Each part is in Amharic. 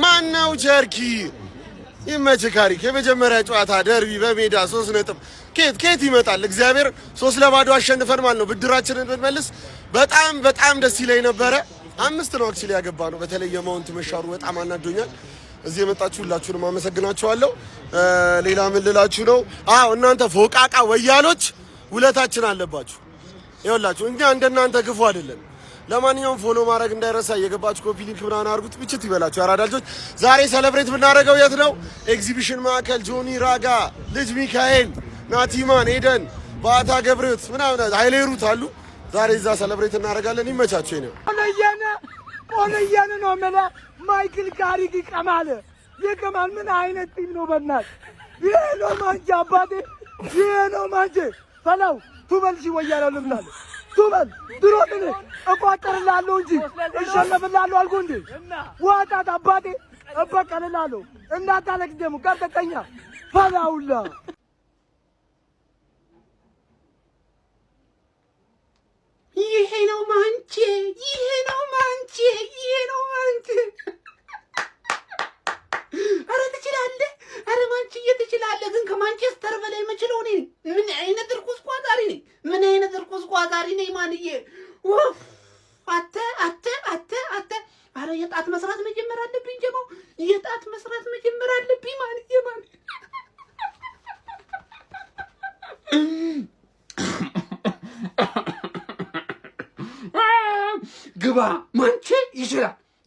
ማነው ቸርኪ ይመችካሪ ከመጀመሪያ ጨዋታ ደርቢ በሜዳ 3 ነጥብ ኬት ይመጣል እግዚአብሔር 3-2 አሸንፈን ማለት ነው ብድራችንን ብንመልስ በጣም ደስ ይለኝ ነበረ 5 ነው አክቹሊ ያገባ ነው በተለይ የማውንት መሻሩ በጣም አናዶኛል እዚህ የመጣችሁ ሁላችሁንም አመሰግናችኋለሁ ሌላ ምን ልላችሁ ነው እናንተ ፎቃቃ ወያሎች ውለታችን አለባችሁ ይኸውላችሁ እኛ እንደናንተ ግፉ አይደለም ለማንኛውም ፎሎ ማድረግ እንዳይረሳ የገባችሁ ኮፒ ሊንክ ምናምን አድርጉት ብቻት ይበላችሁ አራዳጆች ዛሬ ሴሌብሬት ብናደርገው የት ነው ኤግዚቢሽን ማዕከል ጆኒ ራጋ ልጅ ሚካኤል ናቲማን ኤደን ባታ ገብረት ምናምን ሃይሌሩት አሉ ዛሬ እዛ ሴሌብሬት እናደርጋለን ይመቻችሁ ነው ኦለያነ ነው መላ ማይክል ካሪክ ይቀማል ምን አይነት ቲም ነው በእናት ይሄ ነው ማንጃ አባቴ ይሄ ነው ማንጀ ፈላው ቱበልሽ ወያለው ልብላል ቱበል ድሮ ምን እቋጠርላለሁ እንጂ እሸነፍላለሁ አልኩ እንዴ ዋጣት አባቴ እበቀልላለሁ እንዳታለቅስ ደሙ ቀርተኛ ፈላውላ ይሄ ነው ማንቼ አረ ትችላለህ አረ ማንቼ ትችላለህ ግን ከማንቸስተር በላይ የምችለው እኔ ምን አይነት እርኩስ ቋጣሪ ነኝ ማንዬ ወፍ አተ አረ የጣት መስራት መጀመር አለብኝ ጀማው የጣት መስራት መጀመር አለብኝ ማንዬ ግባ ማንቼ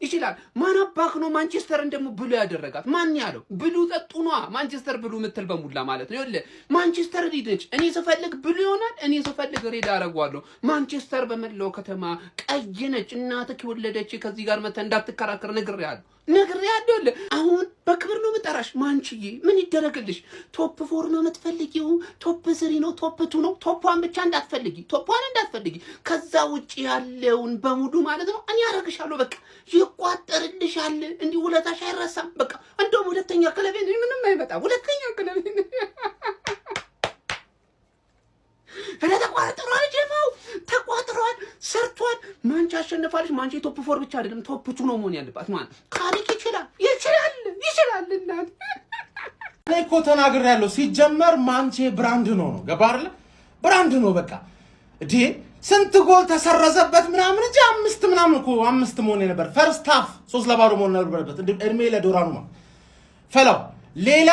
ይችላል ማን አባክ ነው ማንቸስተርን ደግሞ ብሉ ያደረጋት ማን ያለው ብሉ ጠጡኗ ማንቸስተር ብሉ ምትል በሙላ ማለት ነው ይኸውልህ ማንቸስተር ሊድች እኔ ስፈልግ ብሉ ይሆናል እኔ ስፈልግ ሬድ አደርገዋለሁ ማንቸስተር በመላው ከተማ ቀይ ነች እናትህ የወለደች ከዚህ ጋር መተ እንዳትከራከር ነግሬያለሁ አሁን በክብር ነው መጣራሽ ማንቺዬ ምን ይደረግልሽ ቶፕ 4 ነው የምትፈልጊው ቶፕ 3 ነው ቶፕ 2 ነው ቶፕ 1 ብቻ እንዳትፈልጊ ከዛ ውጪ ያለውን በሙሉ ማለት ነው እኔ አረግሻለሁ በቃ ይቋጠርልሻል እንዲህ ውለታሽ አይረሳም በቃ እንደውም ሁለተኛ ክለብ ምንም አይመጣ ሁለተኛ ክለብ ተቋጥሯል ሰርቷል ማንቺ አሸነፋለሽ ማንቺ ቶፕ 4 ብቻ አይደለም ቶፕ 2 ነው መሆን ያለባት ማለት ካሪክ ይችላል እናት እኮ ተናግሬያለሁ ሲጀመር ማንቼ ብራንድ ነው ገባ አይደል ብራንድ ነው በቃ እዴ ስንት ጎል ተሰረዘበት ምናምን እንጂ 5 ምናምን እኮ 5 መሆን ነበር ፈርስት ሃፍ 3-2 መሆን ነበርበት እድሜ ለዶራኑ ነው ፈላው ሌላ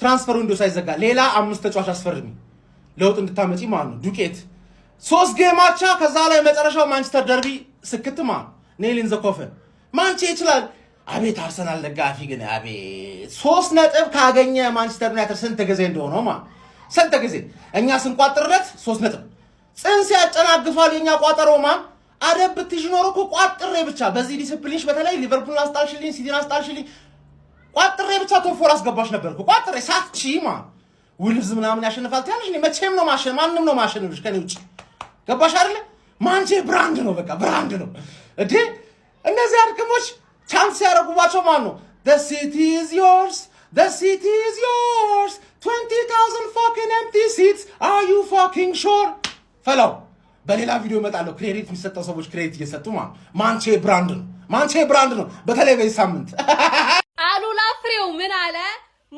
ትራንስፈር ዊንዶው ሳይዘጋ ሌላ 5 ተጫዋች አስፈርሚ ለውጥ እንድታመጪ ማለት ነው ዱቄት 3 ጌማቻ ከዛ ላይ መጨረሻው ማንቸስተር ደርቢ ስክትማ ኔሊን ዘኮፈን ማንቼ ይችላል አቤት አርሰናል ደጋፊ ግን አቤት 3 ነጥብ ካገኘ ማንቸስተር ዩናይትድ ስንት ጊዜ እንደሆነው ስንት ጊዜ እኛ ስንቋጥርለት 3 ነጥብ ጽንስ ያጨናግፋል የኛ ቋጠሮማ አደብ ትጅኖር እኮ ቋጥሬ ብቻ በዚህ ዲሲፕሊንሽ በተለይ ሊቨርፑል አስጣልሽልኝ ሲቲን አስጣልሽልኝ ቋጥሬ ብቻ ቶፕ 4 አስገባሽ ነበር እኮ ቋጥሬ ሳትቺማ ውልብዝ ምናምን ያሸንፋል ታያለሽ እኔ መቼም ነው ማንም ነው ማሸነፍሽ ከኔ ውጪ ገባሽ አይደል ማንቼ ብራንድ ነው በቃ ብራንድ ነው እዴ እነዚህ አድክሞች ቻንስ ያረጉባቸው ማን ነው the city is yours 20,000 fucking empty seats are you fucking sure ፈላው በሌላ ቪዲዮ እመጣለሁ ክሬዲት የሚሰጠው ሰዎች ክሬዲት እየሰጡ ማንቼ ብራንድ ነው በተለይ በዚህ ሳምንት አሉላ ፍሬው ምን አለ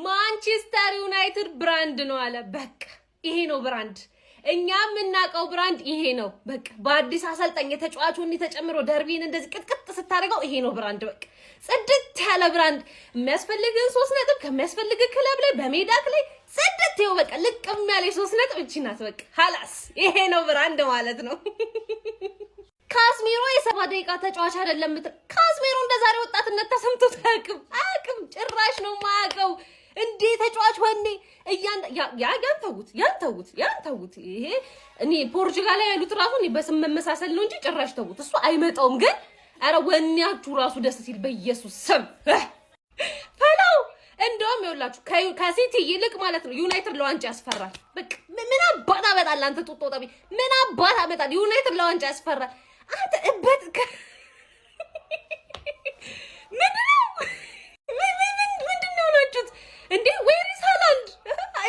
ማንቸስተር ዩናይትድ ብራንድ ነው አለ በቃ ይሄ ነው ብራንድ እኛ የምናቀው ብራንድ ይሄ ነው በቃ በአዲስ አሰልጣኝ የተጫዋቹን ተጨምሮ ደርቢን እንደዚህ ቅጥቅጥ ስታደርገው ይሄ ነው ብራንድ በቃ ጽድት ያለ ብራንድ የሚያስፈልግን 3 ነጥብ ከሚያስፈልግ ክለብ ላይ በሜዳክ ላይ ጽድት ይው በቃ ልቅም ያለ 3 ነጥብ እቺ ናት በቃ خلاص ይሄ ነው ብራንድ ማለት ነው ካስሚሮ የ7 ደቂቃ ተጫዋች አይደለም ካስሚሮ እንደዛሬ ወጣትነት ተሰምቶት አቅም ጭራሽ ነው ማያቀው እንዴ ተጫዋች ወኔ ያንተውት ይሄ እኔ ፖርቹጋል ላይ ያሉት ራሱ እኔ በስም መመሳሰል ነው እንጂ ጭራሽ ተውት እሱ አይመጣውም ግን አረ ወኔያችሁ ራሱ ደስ ሲል በኢየሱስ ስም ፈላው እንደውም ይኸውላችሁ ከሲቲ ይልቅ ማለት ነው ዩናይትድ ለዋንጫ ያስፈራል በቃ ምን አባታ በጣል አንተ ጡጦ ጠቢ ምን አባታ በጣል ዩናይትድ ለዋንጫ ያስፈራል አንተ እበት ምንድነው ናችሁት እንዴ ዌር ኢዝ ሃላንድ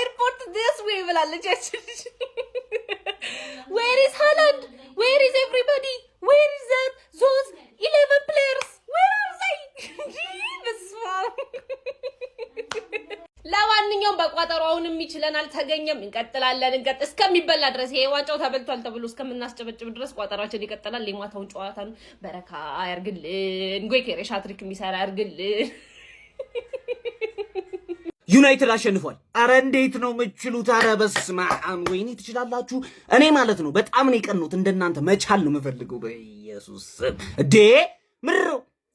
ኤርፖርት this way ብላለች ዌር ኢዝ ሃላንድ ዌር ኢዝ ኤቭሪባዲ ዌር ኢዝ those 11 players where are they ለማንኛውም በቋጠሯውንም ይችለናል ተገኘም እንቀጥላለን እስከሚበላ ድረስ ይሄ ዋንጫው ተበልቷል ተብሎ እስከምናስጨበጭብ ድረስ ቋጠሯችን ይቀጥላል። የማታውን ጨዋታን በረካ ያርግልን። ጎይኬሬ ሃትሪክ የሚሰራ ያርግልን። ዩናይትድ አሸንፏል። አረ እንዴት ነው የምትችሉት? አረ በስመ አብ ወይኔ ትችላላችሁ። እኔ ማለት ነው በጣም ነው የቀኑት። እንደናንተ መቻል ነው የምፈልገው። በኢየሱስ እንዴ ምሮ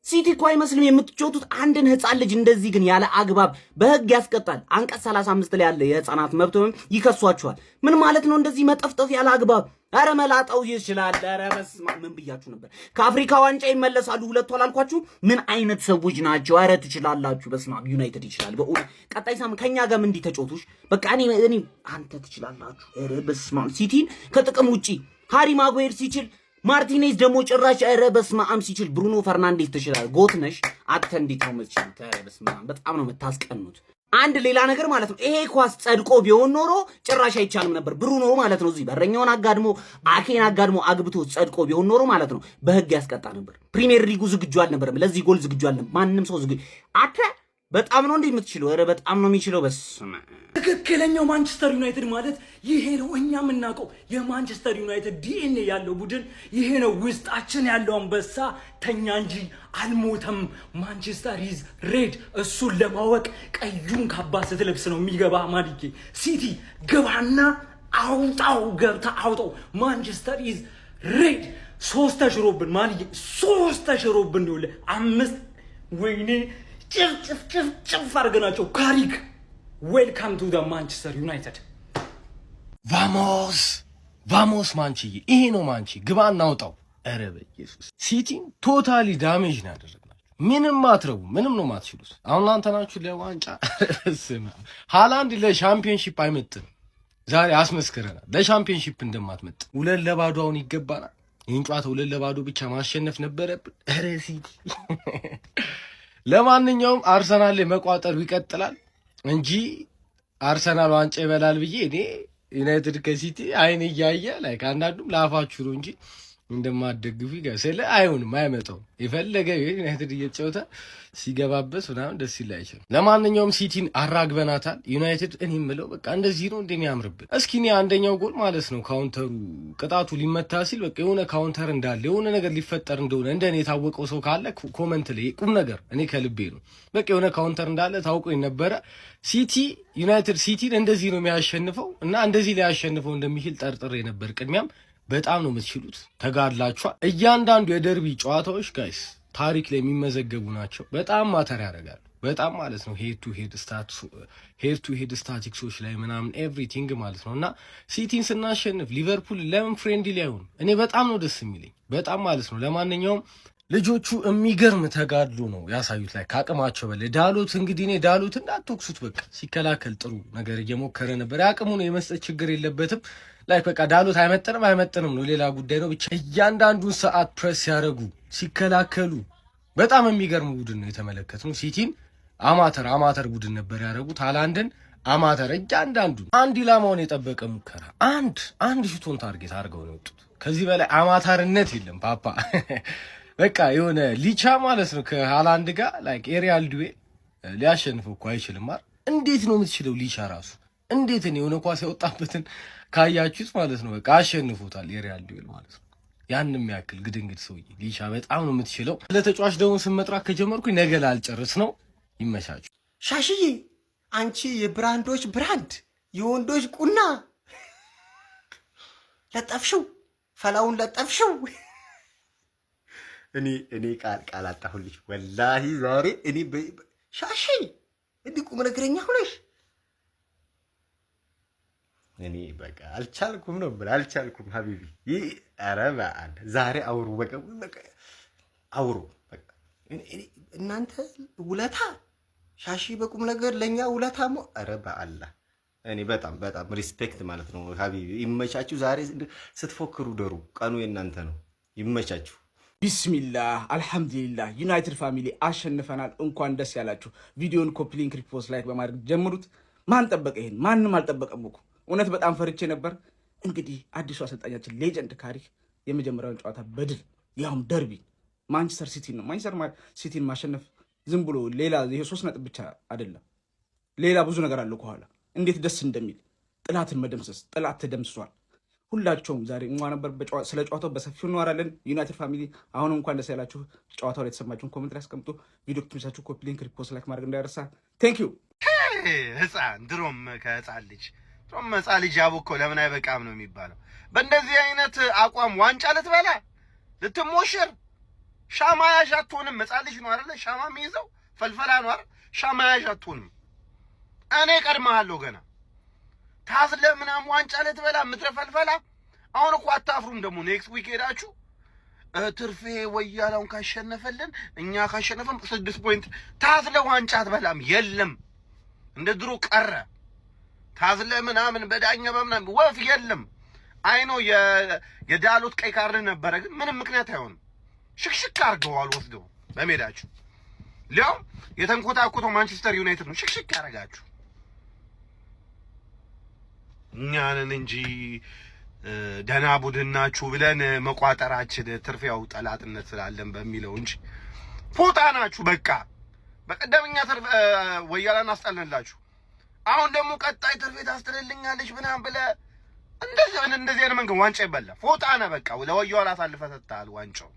ሲቲ እኮ አይመስልም የምትጫወቱት አንድን ህፃን ልጅ እንደዚህ ግን ያለ አግባብ በህግ ያስቀጣል። አንቀጽ 35 ላይ ያለ የህፃናት መብት ይከሷቸዋል። ምን ማለት ነው እንደዚህ መጠፍጠፍ ያለ አግባብ? አረ መላጣው ይችላል። አረ በስመ አብ ምን ብያችሁ ነበር? ከአፍሪካ ዋንጫ ይመለሳሉ ሁለቱ አላልኳችሁ? ምን አይነት ሰዎች ናቸው? አረ ትችላላችሁ። በስመ አብ ዩናይትድ ይችላል። በእውነት ቀጣይ ሳምንት ከኛ ጋር እንዲህ ተጫወቱሽ። በቃ እኔ አንተ ትችላላችሁ። አረ በስመ አብ ሲቲን ከጥቅም ውጪ ሃሪ ማጓየር ሲችል ማርቲኔዝ ደግሞ ጭራሽ አረ በስመ አብ ሲችል ብሩኖ ፈርናንዴዝ ትችላል። ጎትነሽ አተ እንዴት ነው የምትችሉት? አረ በስመ አብ በጣም ነው የምታስቀኑት። አንድ ሌላ ነገር ማለት ነው ይሄ ኳስ ጸድቆ ቢሆን ኖሮ ጭራሽ አይቻልም ነበር። ብሩኖ ማለት ነው እዚህ በረኛውን አጋድሞ አኬን አጋድሞ አግብቶ ጸድቆ ቢሆን ኖሮ ማለት ነው በህግ ያስቀጣ ነበር። ፕሪሚየር ሊጉ ዝግጁ አልነበረም። ለዚህ ጎል ዝግጁ አልነበረም። ማንም ሰው ዝግጁ አተ በጣም ነው እንዴ የምትችለው? አረ በጣም ነው የሚችለው። በስመ ትክክለኛው ማንቸስተር ዩናይትድ ማለት ይሄ ነው። እኛ የምናውቀው የማንቸስተር ዩናይትድ ዲኤንኤ ያለው ቡድን ይሄ ነው። ውስጣችን ያለው አንበሳ ተኛ እንጂ አልሞተም። ማንቸስተር ኢዝ ሬድ። እሱን ለማወቅ ቀዩን ካባ ስትለብስ ነው የሚገባ። ማዲኬ ሲቲ ግባና አውጣው፣ ገብታ አውጣው። ማንቸስተር ኢዝ ሬድ። 3 ተሽሮብን ማዲኬ 3 ተሽሮብን ነው 5 ወይኔ ጭፍ አድርገናቸው። ካሪክ ዌልካም ቱ ማንቸስተር ዩናይትድ። ቫሞስ ማንቺዬ፣ ይሄ ነው ማንቺ። ግባ እናውጣው። ኧረ በኢየሱስ ሲቲን ቶታሊ ዳሜጅ ነው ያደረግናችሁ። ምንም አትረቡ፣ ምንም ነው ማትችሉት። አሁን እናንተ ናችሁ ለዋንጫ ሃላንድ ለሻምፒዮንሺፕ አይመጥንም። ዛሬ አስመስክረናል ለሻምፒዮንሺፕ እንደማትመጥን። 2-0 አሁን ይገባናል። ይህን ጨዋታ 2-0 ብቻ ማሸነፍ ነበረብን። ኧረ ሲቲ ለማንኛውም አርሰናል ላይ መቋጠሩ ይቀጥላል እንጂ አርሰናል ዋንጫ ይበላል ብዬ እኔ ዩናይትድ ከሲቲ አይን እያየ ላይ አንዳንዱም ላፋችሁ ነው እንጂ እንደማትደግፉ ስለ አይሆንም፣ አይመጣውም። የፈለገ ዩናይትድ እየተጫወተ ሲገባበት ምናምን ደስ ይል አይችልም። ለማንኛውም ሲቲን አራግበናታል። ዩናይትድ እኔ የምለው በቃ እንደዚህ ነው እንደኔ ያምርብን። እስኪ እኔ አንደኛው ጎል ማለት ነው ካውንተሩ ቅጣቱ ሊመታ ሲል በቃ የሆነ ካውንተር እንዳለ የሆነ ነገር ሊፈጠር እንደሆነ እንደኔ የታወቀው ሰው ካለ ኮመንት ላይ ቁም ነገር፣ እኔ ከልቤ ነው በቃ የሆነ ካውንተር እንዳለ ታውቆኝ ነበረ። ሲቲ ዩናይትድ ሲቲን እንደዚህ ነው የሚያሸንፈው እና እንደዚህ ሊያሸንፈው እንደሚችል ጠርጥሬ ነበር። ቅድሚያም በጣም ነው የምትችሉት፣ ተጋድላችኋል። እያንዳንዱ የደርቢ ጨዋታዎች ጋይስ ታሪክ ላይ የሚመዘገቡ ናቸው። በጣም ማተር ያደርጋሉ። በጣም ማለት ነው ሄድ ቱ ሄድ ስታቲክሶች ላይ ምናምን ኤቭሪቲንግ ማለት ነው። እና ሲቲን ስናሸንፍ ሊቨርፑል ለምን ፍሬንድሊ አይሆንም? እኔ በጣም ነው ደስ የሚለኝ በጣም ማለት ነው። ለማንኛውም ልጆቹ የሚገርም ተጋድሎ ነው ያሳዩት ላይ ከአቅማቸው በላይ። ዳሎት እንግዲህ እኔ ዳሎት እንዳትወቅሱት፣ በቃ ሲከላከል ጥሩ ነገር እየሞከረ ነበር። ያቅሙ ነው የመስጠት ችግር የለበትም። ላይ በቃ ዳሎት አይመጥንም ነው ሌላ ጉዳይ ነው። ብቻ እያንዳንዱን ሰዓት ፕሬስ ሲያደርጉ ሲከላከሉ በጣም የሚገርም ቡድን ነው የተመለከትነው። ሲቲን አማተር ቡድን ነበር ያደረጉት። ሃላንድን አማተር እያንዳንዱን አንድ ኢላማውን የጠበቀ ሙከራ አንድ ሹቶን ታርጌት አድርገው ነው የወጡት። ከዚህ በላይ አማታርነት የለም ፓፓ። በቃ የሆነ ሊቻ ማለት ነው ከሃላንድ ጋር ላይክ ኤሪያል ዱዌል ሊያሸንፈው እኮ አይችልም አይደል? እንዴት ነው የምትችለው ሊቻ ራሱ እንዴት ነው የሆነ ኳስ ያወጣበትን ካያችሁት ማለት ነው በቃ አሸንፎታል ኤሪያል ዱዌል ማለት ነው። ያንንም ያክል ግድንግድ ሰውዬ ሊቻ በጣም ነው የምትችለው። ለተጫዋች ደግሞ ስመጥራት ከጀመርኩኝ ነገ ላልጨርስ ነው። ይመቻችሁ። ሻሽዬ አንቺ የብራንዶች ብራንድ የወንዶች ቁና ለጠፍሽው፣ ፈላውን ለጠፍሽው። እኔ ቃል አጣሁልሽ ወላሂ ዛሬ እኔ ሻሺ እንዲህ ቁም ነገረኛ ሆነሽ እኔ በቃ አልቻልኩም ነበር አልቻልኩም ሀቢቢ። ኧረ በዓል ዛሬ አውሩ በቃ አውሩ በቃ እናንተ ውለታ ሻሺ በቁም ነገር ለኛ ውለታ ሞ ኧረ በአላህ እኔ በጣም ሪስፔክት ማለት ነው ሀቢቢ። ይመቻችሁ። ዛሬ ስትፎክሩ ደሩ። ቀኑ የእናንተ ነው። ይመቻችሁ። ቢስሚላህ አልሐምዱሊላህ። ዩናይትድ ፋሚሊ አሸንፈናል። እንኳን ደስ ያላችሁ። ቪዲዮን ኮፒ ሊንክ፣ ሪፖስት፣ ላይክ በማድረግ ጀምሩት። ማን ጠበቀ ይሄን? ማንም አልጠበቀም እኮ እውነት በጣም ፈርቼ ነበር። እንግዲህ አዲሱ አሰልጣኛችን ሌጀንድ ካሪክ የመጀመሪያውን ጨዋታ በድል ያውም ደርቢ ማንቸስተር ሲቲ ነው። ማንቸስተር ሲቲን ማሸነፍ ዝም ብሎ ሌላ ይሄ 3 ነጥብ ብቻ አይደለም። ሌላ ብዙ ነገር አለው ከኋላ እንዴት ደስ እንደሚል ጥላትን መደምሰስ። ጥላት ተደምስሷል። ሁላቸውም ዛሬ ነበር ስለ ጨዋታው በሰፊው እናወራለን። ዩናይትድ ፋሚሊ አሁንም እንኳን ደስ ያላችሁ። ጨዋታው ላይ የተሰማችሁን ኮሜንት ላይ አስቀምጡ። ቪዲዮ ከተመቻችሁ ኮፒ ሊንክ፣ ሪፖስት፣ ላይክ ማድረግ እንዳይረሳ። ቴንክ ዩ። ህፃን ድሮም ከህፃን ልጅ ያቡኮ ለምን አይበቃም ነው የሚባለው። በእንደዚህ አይነት አቋም ዋንጫ ልትበላ ልትሞሽር ሻማ ያዥ አትሆንም። ህፃን ልጅ ነው አይደለ? ሻማ የሚይዘው ፈልፈላ ነው አይደል? ሻማ ያዥ አትሆንም። እኔ ቀድመሃለሁ ገና ታስለ ምናምን ዋንጫ ልትበላ ምድረ ፈልፈላ። አሁን እኮ አታፍሩም ደግሞ ኔክስት ዊክ ሄዳችሁ ትርፌ ወያላውን ካሸነፈልን እኛ ካሸነፈም 6 ፖይንት ታስለ ዋንጫ አትበላም። የለም እንደ ድሮ ቀረ። ታስለ ምናምን በዳኛ በምናምን ወፍ የለም። አይኖ የዳሎት ቀይ ካርድ ነበረ፣ ግን ምንም ምክንያት አይሆንም። ሽክሽክ አድርገዋል ወስደው በሜዳችሁ። ሊያው የተንኮታኮተው ማንቸስተር ዩናይትድ ነው ሽክሽክ ያደረጋችሁ። እኛንን እንጂ ደህና ቡድን ናችሁ ብለን መቋጠራችን ትርፊያው ጠላትነት ስላለን በሚለው እንጂ ፎጣ ናችሁ። በቃ በቀደምኛ ወያላን አስጠልንላችሁ። አሁን ደግሞ ቀጣይ ትርፌ ታስጥልልኛለች ምናምን ብለህ እንደዚህ አይነት መንገድ ዋንጫ ይበላ ፎጣ ነህ። በቃ ለወያላ አሳልፈህ ሰጥተሃል ዋንጫው።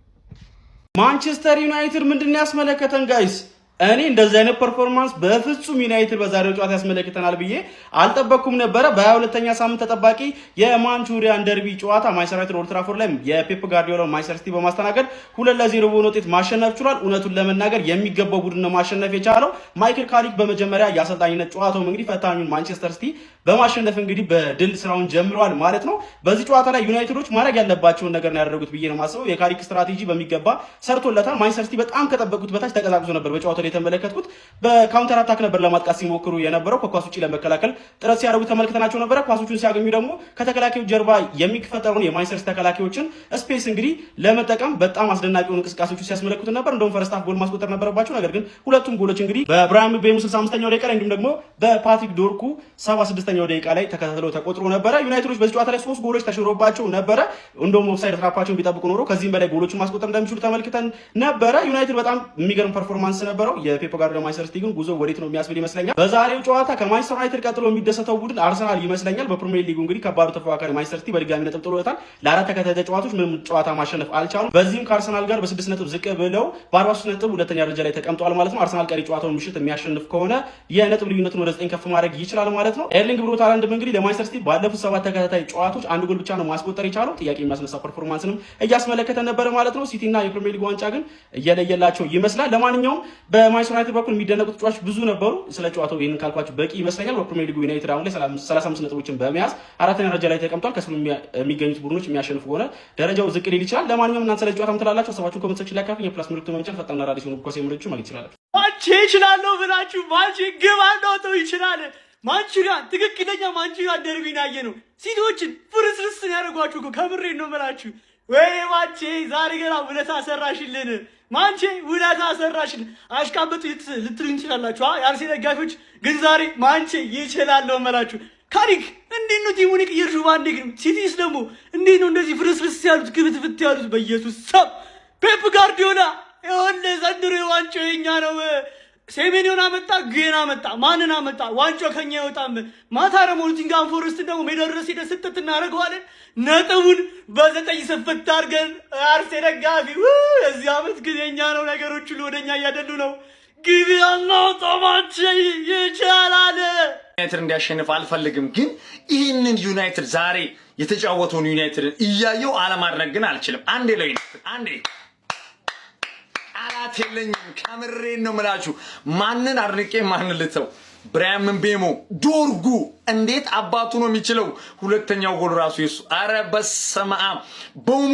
ማንቸስተር ዩናይትድ ምንድን ያስመለከተን ጋይስ? እኔ እንደዚህ አይነት ፐርፎርማንስ በፍጹም ዩናይትድ በዛሬው ጨዋታ ያስመለክተናል ብዬ አልጠበቅኩም ነበረ። በ22ኛ ሳምንት ተጠባቂ የማንቹሪያን ደርቢ ጨዋታ ማንቸስተር ዩናይትድ ኦልድ ትራፎርድ ላይ የፔፕ ጋርዲዮላ ማንቸስተር ሲቲ በማስተናገድ 2-0 በሆነ ውጤት ማሸነፍ ችሏል። እውነቱን ለመናገር የሚገባው ቡድን ነው ማሸነፍ የቻለው። ማይክል ካሪክ በመጀመሪያ የአሰልጣኝነት ጨዋታው እንግዲህ ፈታኙን ማንቸስተር ሲቲ በማሸነፍ እንግዲህ በድል ስራውን ጀምረዋል ማለት ነው። በዚህ ጨዋታ ላይ ዩናይትዶች ማድረግ ያለባቸውን ነገር ነው ያደረጉት ብዬ ነው ማስበው። የካሪክ ስትራቴጂ በሚገባ ሰርቶለታል። ማንቸስተር ሲቲ በጣም ከጠበቁት በታች ተቀዛቅዞ ነበር በጨዋታው ላይ የተመለከትኩት። በካውንተር አታክ ነበር ለማጥቃት ሲሞክሩ የነበረው። ከኳስ ውጪ ለመከላከል ጥረት ሲያደርጉ ተመልክተናቸው ነበረ። ኳሶቹን ሲያገኙ ደግሞ ከተከላካዮች ጀርባ የሚፈጠረውን የማንቸስተር ሲቲ ተከላካዮችን ስፔስ እንግዲህ ለመጠቀም በጣም አስደናቂውን እንቅስቃሴዎችን ሲያስመለክቱ ነበር። እንደውም ፈርስት ሃፍ ጎል ማስቆጠር ነበረባቸው። ነገር ግን ሁለቱም ጎሎች እንግዲህ በብራሂም ቤኑ 65ኛው ደቂቃ ላይ እንዲሁም ደግሞ በፓትሪክ ዶርኩ 76ኛው ደቂቃ ላይ ተከታትለው ተቆጥሮ ነበረ። ዩናይትዶች በዚህ ጨዋታ ላይ 3 ጎሎች ተሽሮባቸው ነበረ። እንደውም ኦፍሳይድ ትራፓቸውን ቢጠብቁ ኖሮ ከዚህም በላይ ጎሎችን ማስቆጠር እንደሚችሉ ተመልክተን ነበረ። ዩናይትድ በጣም የሚገርም ፐርፎርማንስ ነበረው። የፔፕ ጋርዲዮላ ማንቸስተር ሲቲ ግን ጉዞ ወዴት ነው የሚያስብል ይመስለኛል። በዛሬው ጨዋታ ከማንቸስተር ዩናይትድ ቀጥሎ የሚደሰተው ቡድን አርሰናል ይመስለኛል። በፕሪሚየር ሊጉ እንግዲህ ከባዱ ተፎካካሪ ማንቸስተር ሲቲ በድጋሚ ነጥብ ጥሎታል። ለአራት ተከታታይ ጨዋታዎች ምንም ጨዋታ ማሸነፍ አልቻሉም። በዚህም ከአርሰናል ጋር በ6 ነጥብ ዝቅ ብለው በ43 ነጥብ ሁለተኛ ደረጃ ላይ ተቀምጠዋል ማለት ነው። አርሰናል ቀሪ ጨዋታውን ምሽት የሚያሸንፍ ከሆነ የነጥብ ልዩነቱን ወደ 9 ከፍ ማድረግ ይችላል ማለት ነው። ኤርሊንግ ብሮት ሃላንድ እንግዲህ ለማንቸስተር ሲቲ ባለፉት 7 ተከታታይ ጨዋታዎች 1 ጎል ብቻ ነው ማስቆጠር የቻለው። ጥያቄ የሚያስነሳ ፐርፎርማንስንም እያስመለከተ ነበር ማለት ነው። ሲቲ እና የፕሪሚየር ሊግ ዋንጫ ግን እየለየላቸው ይመስላል። ለማንኛውም በማንቸስተር ዩናይትድ በኩል የሚደነቁ ተጫዋቾች ብዙ ነበሩ። ስለ ጨዋታው ይሄንን ካልኳችሁ በቂ ይመስለኛል። በፕሪሚየር ሊጉ ዩናይትድ አሁን ላይ 35 ነጥቦችን በመያዝ 4ኛ ደረጃ ላይ ተቀምጧል። ከስሩ የሚገኙት ቡድኖች የሚያሸንፉ ከሆነ ደረጃው ዝቅ ሊል ይችላል። ለማንኛውም እናንተ ስለ ጨዋታው ምትላላችሁ? ሀሳባችሁን ኮሜንት ሴክሽን ላይ አካፍሉኝ። የፕላስ ምልክቱ መምጫን ፈጣንና ራዲዮ ነው ኮስ የምረጁ ማለት ይችላል። ማንቺ ይችላል ብላችሁ ማንቺ ግብ አንደው ይችላል። ማንቹሪያን ትክክለኛ ማንቹሪያን ደርቢን ያየ ነው። ሲቲዎችን ፍርስርስ ያደርጓችሁ እኮ ከምሬን ነው የምላችሁ። ወይ ማንቺ ዛሬ ገና ውለታ ሰራሽልን። ማንቺ ውለታ ሰራሽልን። አሽቃበጡ ልትሉኝ ትችላላችሁ የአርሴ ደጋፊዎች፣ ግን ዛሬ ማንቺ ይችላል ነው የምላችሁ። ካሪክ እንዴት ነው ቲሙን የቀየርሽው ባንዴ? ግን ሲቲስ ደግሞ እንዴት ነው እንደዚህ ፍርስርስ ያሉት ግብትፍት ያሉት? በኢየሱስ ሰብ ፔፕ ጋርዲዮላ ይኸውልህ ዘንድሮ ዋንጫው የኛ ነው። ሴሜንዮን አመጣ፣ ግን አመጣ፣ ማንን አመጣ? ዋንጫው ከኛ አይወጣም። ማታ ደግሞ ኖቲንግሃም ፎረስት ደግሞ ሜዳ ድረስ ሄደን ስጥት እናደርገዋለን። ነጥቡን በ9 ስፍት አድርገን አርሴ ደጋፊ እዚህ አመት ግን የኛ ነው። ነገሮች ሁሉ ወደኛ እያደሉ ነው። ግቢ አናውጣማች ይቻላል። ዩናይትድ እንዲያሸንፍ አልፈልግም፣ ግን ይህንን ዩናይትድ ዛሬ የተጫወተውን ዩናይትድን እያየው አለማድረግ ግን አልችልም። አንዴ ለዩናይትድ አንዴ ቃላት የለኝም። ከምሬን ነው የምላችሁ። ማንን አድርቄ ማንን ልተው? ብራሂም ምቤሞ ዶርጉ እንዴት አባቱ ነው የሚችለው? ሁለተኛው ጎል ራሱ የሱ። አረ በስመ አብ ቦሞ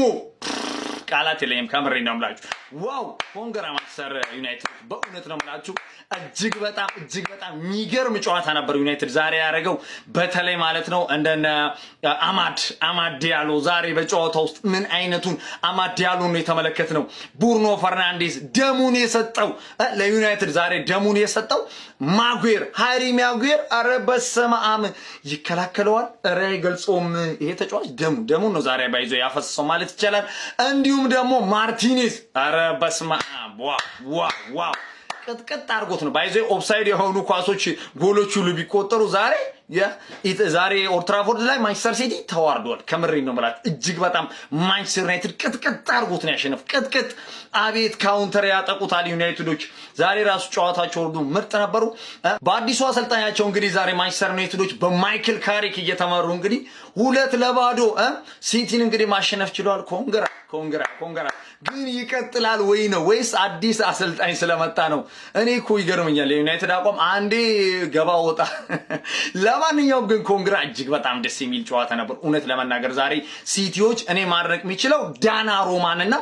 ቃላት የለኝም። ከምሬን ነው የምላችሁ። ዋው ኮንግራ ማንቸስተር ዩናይትድ በእውነት ነው የምላችሁ። እጅግ በጣም የሚገርም ጨዋታ ነበር ዩናይትድ ዛሬ ያደረገው። በተለይ ማለት ነው እንደነ አማድ ዲያሎ ዛሬ በጨዋታ ውስጥ ምን አይነቱን አማድ ዲያሎ ነው የተመለከትነው። ቡርኖ ፈርናንዴዝ ደሙን የሰጠው ለዩናይትድ ዛሬ ደሙን የሰጠው ማጉዌር ሃሪ ማጉዌር። አረ በስመ አብ ይከላከለዋል። አረ አይገልጾም። ይሄ ተጫዋች ደሙን ነው ዛሬ ባይዞ ያፈሰሰው ማለት ይቻላል። እንዲሁም ደግሞ ማርቲኔዝ አረ በስመ አብ ዋው ቅጥቅጥ አድርጎት ነው ባይዘ ኦፍሳይድ የሆኑ ኳሶች ጎሎች ሁሉ ቢቆጠሩ ዛሬ ኦልድ ትራፎርድ ላይ ማንቸስተር ሲቲ ተዋርዷል። ከምሬ ነው ማለት እጅግ በጣም ማንቸስተር ዩናይትድ ቅጥቅጥ አድርጎት ነው ያሸነፈው። ቅጥቅጥ አቤት ካውንተር ያጠቁታል ዩናይትዶች። ዛሬ ራሱ ጨዋታቸው ሁሉ ምርጥ ነበሩ። በአዲሱ አሰልጣኛቸው እንግዲህ ዛሬ ማንቸስተር ዩናይትዶች በማይክል ካሪክ እየተመሩ እንግዲህ 2-0 ሲቲን እንግዲህ ማሸነፍ ችሏል። ኮንግራ ግን ይቀጥላል ወይ ነው ወይስ አዲስ አሰልጣኝ ስለመጣ ነው? እኔ እኮ ይገርመኛል የዩናይትድ አቋም አንዴ ገባ ወጣ። ለማንኛውም ግን ኮንግራ እጅግ በጣም ደስ የሚል ጨዋታ ነበር። እውነት ለመናገር ዛሬ ሲቲዎች እኔ ማድረግ የሚችለው ዳናሮማንና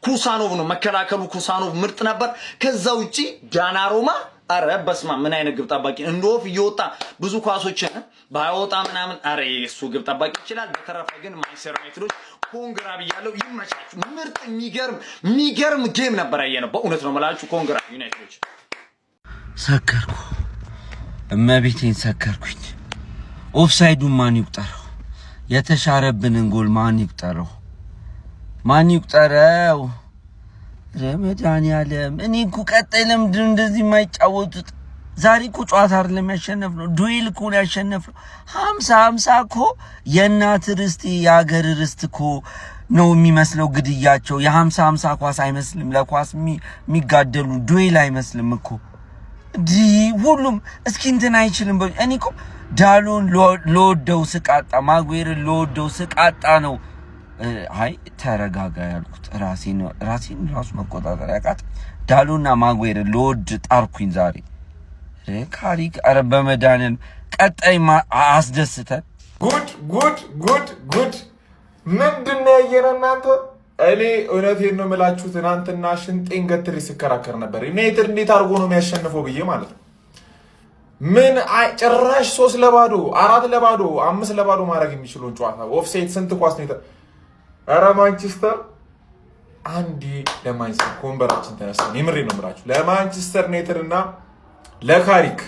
ኩሳኖቭ ነው። መከላከሉ ኩሳኖቭ ምርጥ ነበር። ከዛ ውጪ ዳናሮማ አረ በስማ ምን አይነት ግብ ጠባቂ እንደወፍ እየወጣ ብዙ ኳሶችን ባይወጣ ምናምን አረ እሱ ግብ ጠባቂ ይችላል። በተረፈ ግን ማንቸስተር ዩናይትዶች ኮንግራ ብያለሁ። ይመቻችሁ። ምርጥ የሚገርም ጌም ነበር ያየነው። በእውነት ነው የምላችሁ። ኮንግራ ዩናይትዶች። ሰከርኩ፣ እመቤቴን ሰከርኩኝ። ኦፍሳይዱን ማን ይቁጠረው? የተሻረብንን ጎል ማን ይቁጠረው? ረመዳን ያለም እኔ እኮ ቀጣይ ለምንድን እንደዚህ የማይጫወቱት? ዛሬ እኮ ጨዋታ አይደለም ያሸነፍነው፣ ዱኤል እኮ ነው ያሸነፍነው። 50 እኮ የእናት ርስት የሀገር ርስት እኮ ነው የሚመስለው ግድያቸው። የ50 ኳስ አይመስልም፣ ለኳስ የሚጋደሉ ዱኤል አይመስልም እኮ ሁሉም። እስኪ እንትን አይችልም። እኔ እኮ ዳሎን ለወደው ስቃጣ፣ ማጉዌርን ለወደው ስቃጣ ነው አይ ተረጋጋ ያልኩት። ራሴን ራሱ መቆጣጠር ያቃት ዳሎና ማጉዌርን ለወድ ጣርኩኝ ዛሬ። ካሪክ አረ በመዳንን ቀጣይ አስደስተን ጉድ ምንድነው ያየነው እናንተ? እኔ እውነቴን ነው የምላችሁ፣ ትናንትና ሽንጤን ገትሬ ስከራከር ነበር ዩናይትድ እንዴት አድርጎ ነው የሚያሸንፈው ብዬ ማለት ነው። ምን ጭራሽ 3-0 4-0 5-0 ማድረግ የሚችለውን ጨዋታ ኦፍሳይድ ስንት ኳስ ነው? አረ ማንቸስተር አንዴ ለማንቸስተር ኮንበራችን ተነስተን የምሬ ነው የምላችሁ ለማንቸስተር ዩናይትድ እና ለካሪክ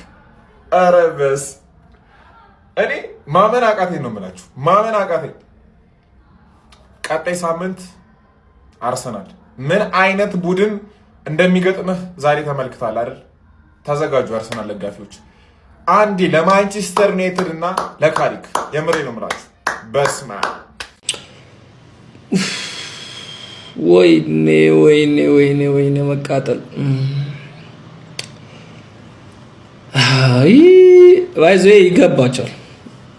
አረ በስ እኔ ማመን አቃተኝ ነው የምላችሁ፣ ማመን አቃተኝ። ቀጣይ ሳምንት አርሰናል ምን አይነት ቡድን እንደሚገጥምህ ዛሬ ተመልክታል አይደል? ተዘጋጁ አርሰናል ደጋፊዎች። አንዴ ለማንቸስተር ዩናይትድ እና ለካሪክ የምሬ ነው የምላችሁ። በስማ ወይኔ መቃጠል። አይ ባይዘ ይገባቸዋል።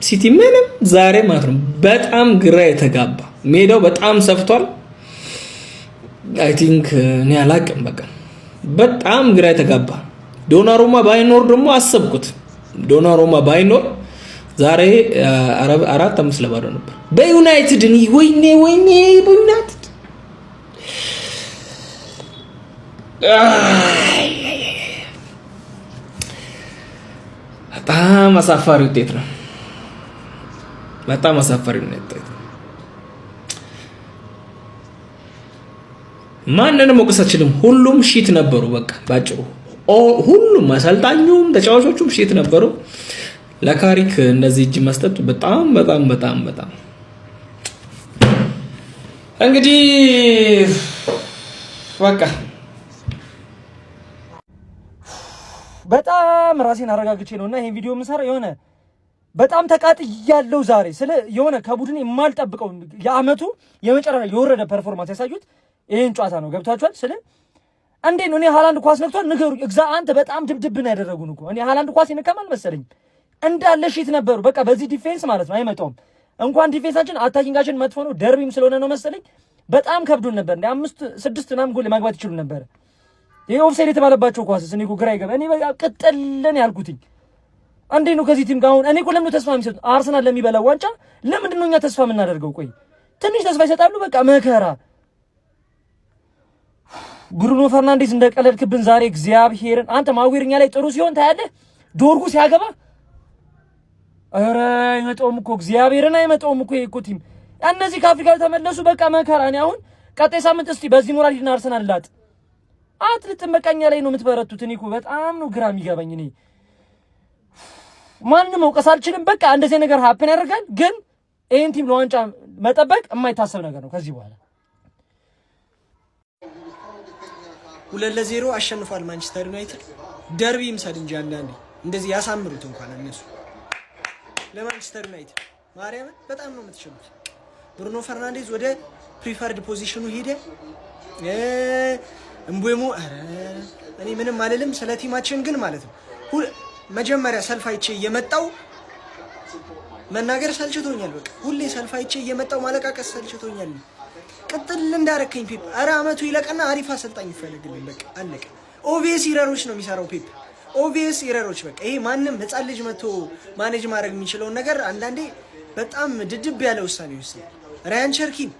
ሲቲ ምንም ዛሬ ማለት ነው በጣም ግራ የተጋባ ሜዳው በጣም ሰፍቷል። አይ ቲንክ እኔ አላቅም፣ በቃ በጣም ግራ የተጋባ። ዶናሩማ ባይኖር ደግሞ አሰብኩት፣ ዶናሩማ ባይኖር ዛሬ 4-5 ነበር በዩናይትድ። ወይኔ በዩናይትድ በጣም አሳፋሪ ውጤት ነው። በጣም አሳፋሪ ውጤት። ማንንም መውቀስ አልችልም። ሁሉም ሺት ነበሩ። በቃ ባጭሩ ሁሉም አሰልጣኙም ተጫዋቾቹም ሺት ነበሩ። ለካሪክ እንደዚህ እጅ መስጠት በጣም እንግዲህ በቃ በጣም ራሴን አረጋግቼ ነውና ይሄን ቪዲዮ የምሰራው የሆነ በጣም ተቃጥያለሁ ዛሬ። ስለ የሆነ ከቡድን የማልጠብቀው የአመቱ የመጨረሻ የወረደ ፐርፎርማንስ ያሳዩት ይሄን ጨዋታ ነው። ገብታችኋል? ስለ እንዴ ነው እኔ ሃላንድ ኳስ ነክቷል ንገሩ። አንተ በጣም ድብድብ ነው ያደረጉን እኮ። እኔ ሃላንድ ኳስ ይነካማል መሰለኝ እንዳለ ሺት ነበሩ። በቃ በዚህ ዲፌንስ ማለት ነው አይመጣውም። እንኳን ዲፌንሳችን አታኪንጋችን መጥፎ ነው፣ ደርቢም ስለሆነ ነው መሰለኝ በጣም ከብዶን ነበር። እንደ 5-6 ምናምን ጎል ማግባት ይችሉ ነበር። ይሄ ኦፍሳይድ የተባለባቸው ኳስስ እኔ እኮ ግራ ይገባ። እኔ በቃ ቅጥልን ያልኩትኝ እንዴ ነው ከዚህ ቲም ጋር አሁን እኔ እኮ ለምን ተስፋ የሚሰጡት አርሰናል ለሚበላው ዋንጫ ለምንድን ነው እኛ ተስፋ የምናደርገው? ቆይ ትንሽ ተስፋ ይሰጣሉ። በቃ መከራ። ብሩኖ ፈርናንዴዝ እንደቀለድክብን ዛሬ እግዚአብሔርን። አንተ ማጉዌርኛ ላይ ጥሩ ሲሆን ታያለህ፣ ዶርጉ ሲያገባ ኧረ አይመጣውም እኮ እግዚአብሔርን አይመጣውም እኮ። ይሄ እኮ ቲም እነዚህ ከአፍሪካ ተመለሱ። በቃ መከራ። እኔ አሁን ቀጣይ ሳምንት እስቲ በዚህ ሞራል ሂድና አርሰናል ላጥ አትልጥም። በቃኛ ላይ ነው የምትበረቱት። እኔ እኮ በጣም ነው ግራ የሚገባኝ። እኔ ማንንም መውቀስ አልችልም። በቃ እንደዚህ ነገር ሀፕን ያደርጋል። ግን ይሄን ቲም ለዋንጫ መጠበቅ የማይታሰብ ነገር ነው ከዚህ በኋላ። 2-0 አሸንፏል ማንቸስተር ዩናይትድ። ደርቢ ይምሰል እንጂ አንዳንዴ እንደዚህ ያሳምሩት እንኳን እነሱ ለማንቸስተር ዩናይትድ ማርያምን በጣም ነው የምትችሉት። ብሩኖ ፈርናንዴዝ ወደ ፕሪፈርድ ፖዚሽኑ ሄደ። እምቡሞ እኔ ምንም አልልም ስለ ቲማችን ግን ማለት ነው መጀመሪያ ሰልፋይቼ እየመጣው መናገር ሰልችቶኛል። በቃ ሁሌ ሰልፋይቼ እየመጣው ማለቃቀስ ሰልችቶኛል። ቅጥል እንዳረከኝ ፔፕ ኧረ አመቱ ይለቀና አሪፍ አሰልጣኝ ይፈልግልኝ። በቃ አለቀ። ኦቪየስ ኢረሮች ነው የሚሰራው ፔፕ፣ ኦቪየስ ኢረሮች። በቃ ይሄ ማንም ህፃን ልጅ መቶ ማኔጅ ማድረግ የሚችለውን ነገር አንዳንዴ በጣም ድድብ ያለ ውሳኔ ይወስናል። ራያን ቸርኪን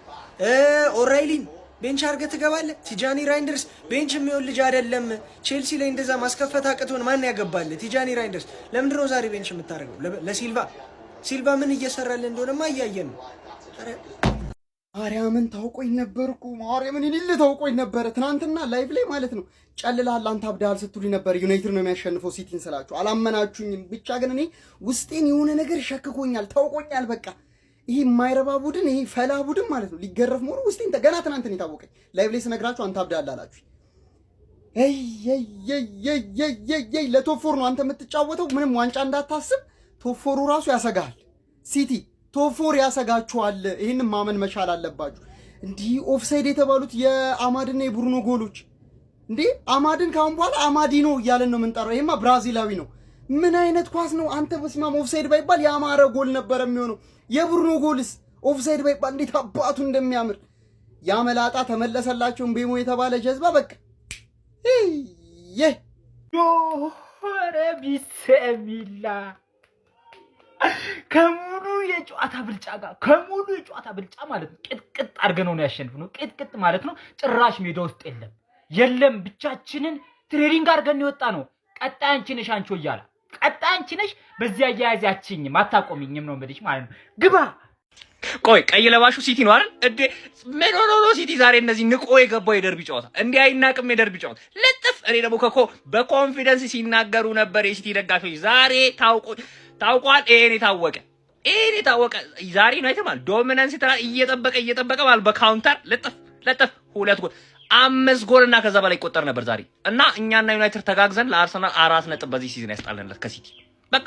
ኦራይሊን ቤንች አድርገህ ትገባለህ። ቲጃኒ ራይንደርስ ቤንች የሚሆን ልጅ አይደለም። ቼልሲ ላይ እንደዛ ማስከፈት አቅቶን ማን ያገባልህ? ቲጃኒ ራይንደርስ ለምንድን ነው ዛሬ ቤንች የምታደርገው? ለሲልቫ ምን እየሰራልህ እንደሆነማ እያየን ነው። ማርያምን ታውቆኝ ነበርኩ። ማርያምን ይልል ታውቆኝ ነበር። ትናንትና ላይቭ ላይ ማለት ነው ጨልላል አንተ አብዳል ስትሉኝ ነበር። ዩናይትድ ነው የሚያሸንፈው ሲቲን ስላችሁ አላመናችሁኝም። ብቻ ግን እኔ ውስጤን የሆነ ነገር ሸክኮኛል፣ ታውቆኛል። በቃ ይሄ የማይረባ ቡድን፣ ይሄ ፈላ ቡድን ማለት ነው ሊገረፍ መሆኑ ውስጤን ገና ትናንት ነው የታወቀኝ። ላይቭ ላይ ስነግራችሁ አንተ አብዳል አላችሁ። ለቶፕ ፎር ነው አንተ የምትጫወተው። ምንም ዋንጫ እንዳታስብ። ቶፕ ፎሩ ራሱ ያሰጋል። ሲቲ ቶፕ ፎር ያሰጋችኋል። ይህንን ማመን መቻል አለባችሁ። እንዲህ ኦፍሳይድ የተባሉት የአማድና የብሩኖ ጎሎች እንዴ! አማድን ካሁን በኋላ አማዲኖ እያለን ነው የምንጠራው። ይሄማ ብራዚላዊ ነው። ምን አይነት ኳስ ነው አንተ! በስማም ኦፍሳይድ ባይባል ያማረ ጎል ነበር የሚሆነው። የብሩኖ ጎልስ ኦፍሳይድ ባይባል እንዴት አባቱ እንደሚያምር! ያመላጣ ተመለሰላቸው። ቤሞ የተባለ ጀዝባ በቃ ኧረ ቢሰሚላ ከሙሉ የጨዋታ ብልጫ ማለት ነው ቅጥቅጥ አድርገን ነው ያሸንፍነው። ቅጥቅጥ ማለት ነው ጭራሽ ሜዳ ውስጥ የለም ብቻችንን ትሬኒንግ አድርገን የወጣ ነው። ቀጣይ አንቺ ነሽ አንቺ እያለ ቀጣይ አንቺ ነሽ። በዚያ አያያዛችኝ ማታቆሚኝም ነው የምልሽ ማለት ነው። ግባ ቆይ ቀይ ለባሹ ሲቲ ነው አይደል እንዴ? ምን ሆኖ ሲቲ ዛሬ እነዚህ ንቆ የገባው የደርቢ ጨዋታ እንዴ? አይናቅም የደርቢ ጨዋታ ልጥፍ። እኔ ደግሞ በኮንፊደንስ ሲናገሩ ነበር የሲቲ ደጋፊዎች። ዛሬ ታውቋል። ይሄን የታወቀ ዛሬ ነው አይተማል። ዶሚናንስ እየጠበቀ ማለት በካውንተር ልጥፍ 2 ጎል 5 ጎልና ከዛ በላይ ይቆጠር ነበር ዛሬ። እና እኛና ዩናይትድ ተጋግዘን ለአርሰናል 4 ነጥብ በዚህ ሲዝን ያስጣልንለት ከሲቲ በቃ።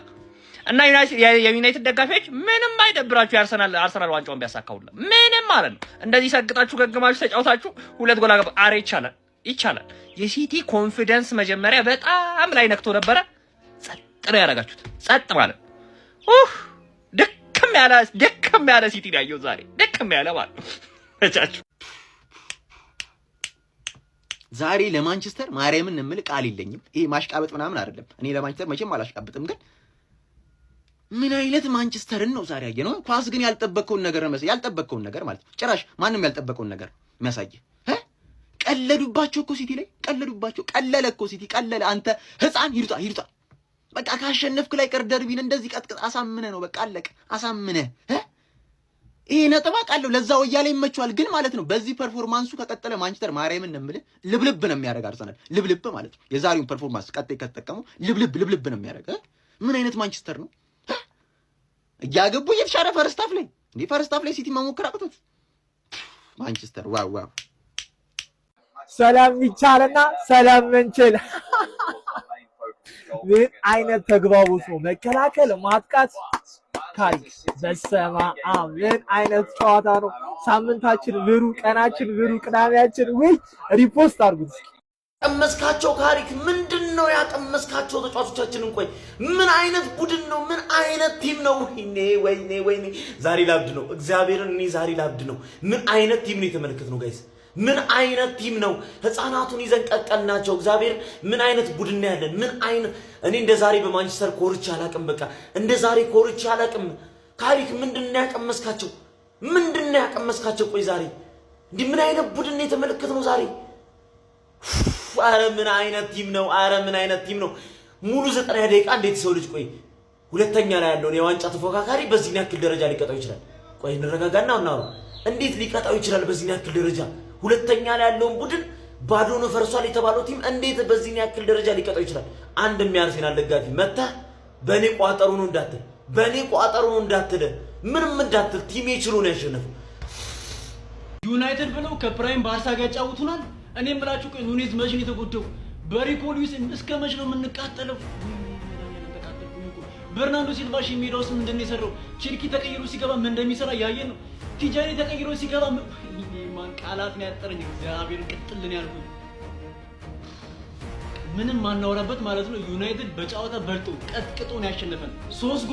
እና የዩናይትድ ደጋፊዎች ምንም አይደብራችሁ አርሰናል ዋንጫውን ቢያሳካውላ ምንም ማለት ነው። እንደዚህ ሰግጣችሁ ገግማችሁ ተጫውታችሁ 2 ጎል አገባ። አሬ ይቻላል። የሲቲ ኮንፊደንስ መጀመሪያ በጣም ላይ ነክቶ ነበረ። ጸጥ ነው ያደረጋችሁት። ጸጥ ማለት ደከም ያለ ሲቲ ነው ያየሁት ዛሬ። ደከም ያለ ማለት ነው። እቻችሁ ዛሬ ለማንቸስተር ማርያምን እንምል ቃል የለኝም። ይሄ ማሽቃበጥ ምናምን አይደለም። እኔ ለማንቸስተር መቼም አላሽቃበጥም። ግን ምን አይነት ማንቸስተርን ነው ዛሬ ያየነው? ኳስ ግን ያልጠበቀውን ነገር ማለት ነው። ጭራሽ ማንም ያልጠበቀውን ነገር የሚያሳይ ቀለዱባቸው እኮ ሲቲ ላይ ቀለዱባቸው። ቀለለ እኮ ሲቲ ቀለለ። አንተ ህፃን ይሩጣ በቃ ካሸነፍክ ላይ ቀር ደርቢን እንደዚህ ቀጥቅጥ አሳምነህ ነው በቃ አለቀ። አሳምነህ ይሄ ነጥብ አውቃለሁ ለዛ ወያለ ይመቸዋል። ግን ማለት ነው በዚህ ፐርፎርማንሱ ከቀጠለ ማንቸስተር ማርያምን ነው የምልህ ልብልብ ነው የሚያደርግ አርሰናል። ልብልብ ማለት ነው የዛሬውን ፐርፎርማንስ ቀጥይ ከተጠቀሙ ልብልብ ነው የሚያደርግ። ምን አይነት ማንቸስተር ነው? እያገቡ እየተሻረ ፈርስታፍ ላይ ሲቲ መሞከር አቅቶት ማንቸስተር ዋው ሰላም ይቻልና ሰላም እንችል። ምን አይነት ተግባቦት ነው! መከላከል ማጥቃት ካሪ በሰማ ምን አይነት ጨዋታ ነው! ሳምንታችን ብሩ፣ ቀናችን ብሩ፣ ቅዳሜያችን ወይ ሪፖስት አድርጉት። ቀመስካቸው ካሪክ ምንድነው ያቀመስካቸው ተጫዋቾቻችንን? ቆይ ምን አይነት ቡድን ነው? ምን አይነት ቲም ነው? ወይኔ ዛሬ ላብድ ነው እግዚአብሔርን። እኔ ዛሬ ላብድ ነው። ምን አይነት ቲም ነው የተመለከትነው ጋይስ? ምን አይነት ቲም ነው? ህፃናቱን ይዘን ቀቀልናቸው። እግዚአብሔር ምን አይነት ቡድን ነው ያለን? ምን አይነት እኔ እንደ ዛሬ በማንቸስተር ኮርቻ አላቅም። በቃ እንደ ዛሬ ኮርቻ አላቅም። ካሪክ ምንድነው ያቀመስካቸው? ቆይ ዛሬ እንዲህ ምን አይነት ቡድን ነው የተመለከትነው ዛሬ? አረ ምን አይነት ቲም ነው? ሙሉ 90 ደቂቃ እንዴት ሰው ልጅ ቆይ ሁለተኛ ላይ ያለውን የዋንጫ ተፎካካሪ በዚህ ያክል ደረጃ ሊቀጣው ይችላል? ቆይ እንረጋጋና እናውራ። እንዴት ሊቀጣው ይችላል በዚህ ያክል ደረጃ? ሁለተኛ ላይ ያለውን ቡድን ባዶ ነው ፈርሷል የተባለው ቲም እንዴት በዚህ ያክል ደረጃ ሊቀጣው ይችላል? አንድ የሚያርሴናል ደጋፊ መጣ በኔ ቋጠሩ ነው እንዳትል ምንም እንዳትል ቲም ይችሉ ነው ያሸነፈው። ዩናይትድ ብለው ከፕራይም ባርሳ ጋር ያጫውቱናል። እኔ የምላችሁ ቆይ ኑኔዝ መቼ ነው የተጎዳው? በሪፖሊስ እስከ መቼ ነው የምንቃጠለው? በርናንዶ ሲልቫ ሜዳ ውስጥ ምንድን ነው የሰራው? ቺርኪ ተቀይሮ ሲገባ ምን እንደሚሰራ ያየን ነው። ቲጃኒ ተቀይሮ ሲገባ ማን ቃላት ነው ያጠረኝ። እግዚአብሔር ቅጥልን ያልኩት ምንም ማናወራበት ማለት ነው። ዩናይትድ በጨዋታ በልጦ ቀጥቅጦ ነው ያሸነፈን። 3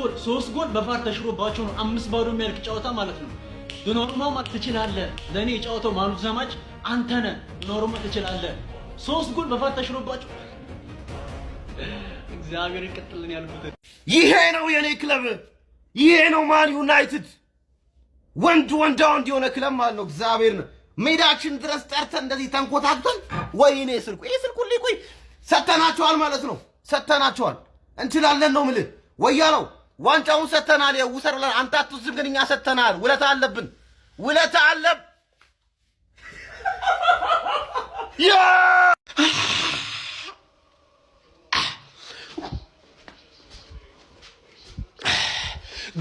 ጎል በፋር ተሽሮባቸው ነው 5-0 የሚያልቅ ጨዋታ ማለት ነው። ዶኖሩማ ትችላለህ። ለኔ የጨዋታው ማኑ ዘማች አንተ ነህ። ዶኖሩማ ትችላለህ። 3 ጎል በፋር ተሽሮባቸው እግዚአብሔር ይቀጥልን ያልኩት ይሄ ነው የኔ ክለብ። ይሄ ነው ማን ዩናይትድ። ወንዳ የሆነ ክለብ ማለት ነው። እግዚአብሔር ሜዳችን ድረስ ጠርተን እንደዚህ ተንኮታክተን ወይኔ ስልኩ ሊቆይ ሰተናቸዋል ማለት ነው። ሰተናቸዋል እንችላለን ነው የምልህ። ወያለው ዋንጫውን ሰተናል። ውሰር አንተ አትወስድም፣ ግን እኛ ሰተናል። ውለታ አለብን።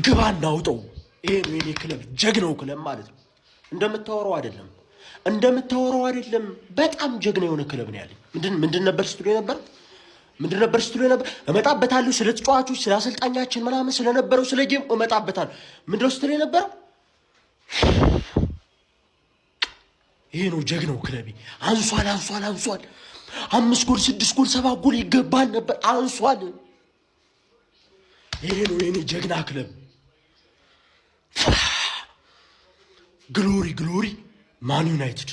ግባ እናውጠው። ይሄ ነው የኔ ክለብ፣ ጀግናው ክለብ ማለት ነው። እንደምታወራው አይደለም። በጣም ጀግና የሆነ ክለብ ነው ያለኝ። ምንድን ነበር ስትሉ ነበር? እመጣበታለሁ። ስለ ተጫዋቾች፣ ስለ አሰልጣኛችን ምናምን ስለነበረው ስለ ጌም እመጣበታለሁ። ምንድነው ስትሉ ነበር? ይሄ ነው ጀግናው ክለቤ። አንሷል። 5 ጎል 6 ጎል 7 ጎል ይገባል ነበር። አንሷል። ይሄ ነው የኔ ጀግና ክለብ። ግሎሪ ማን ዩናይትድ